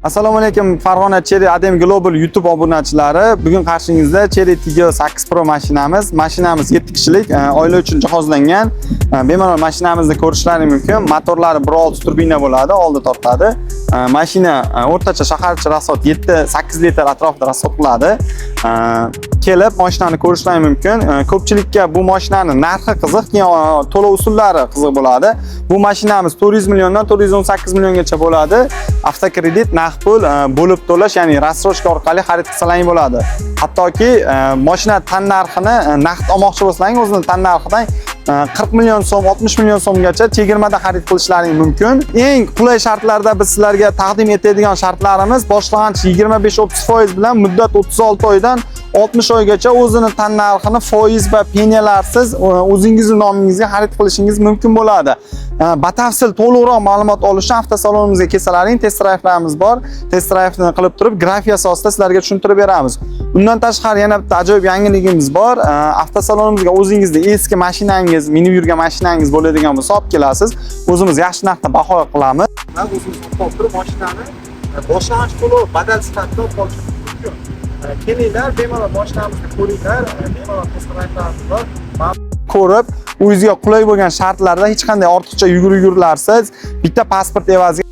Assalomu alaykum Farg'ona Cherry Adem Global YouTube obunachilari. Bugun qarshingizda Cherry Tiggo 8 Pro mashinamiz. Mashinamiz 7 kishilik, oila uchun jihozlangan. Bemalol mashinamizni ko'rishlaringiz mumkin. Motorlari 1.6 turbina bo'ladi, oldi tortadi. Mashina o'rtacha shaharcha rasot 7-8 litr atrofida rasot qiladi. Kelib mashinani ko'rishlaringiz mumkin. Ko'pchilikka bu mashinaning narxi qiziq, to'lov usullari qiziq bo'ladi. Bu mashinamiz 400 milliondan 418 milliongacha bo'ladi. Avtokredit, naqd pul, bo'lib to'lash, ya'ni rassrochka orqali xarid qilsangiz bo'ladi. Hattoki mashina tan narxini naqd olmoqchi bo'lsangiz, o'zining tan narxidan 40 million so'm, 60 million so'mgacha chegirmada xarid qilishlaringiz mumkin. Eng qulay shartlarda biz sizlarga taqdim etadigan shartlarimiz boshlang'ich 25-30% bilan muddat 36 oydan 60 oygacha o'zini tan narxini foiz va peniyalarsiz o'zingizning nomingizga xarid qilishingiz mumkin bo'ladi. Batafsil to'liqroq ma'lumot olish uchun avtosalonimizga kelsalaring, test drive'larimiz bor. Test drive'ni qilib turib, grafik asosida sizlarga tushuntirib beramiz. Undan tashqari yana bitta ajoyib yangiligimiz bor. Avtosalonimizga o'zingizning eski mashinangiz, minib yurgan mashinangiz bo'ladigan bo'lsa olib kelasiz. O'zimiz yaxshi narxda baho qilamiz. O'zimiz olib turib mashinani boshlang'ich to'lov badal sifatida olib qolish mumkin. Kelinglar, bemalol mashinamizni ko'ringlar, bemalol test drive'larimiz bor. Ko'rib, o'zingizga qulay bo'lgan shartlarda hech qanday ortiqcha yugurlarsiz, bitta pasport evaziga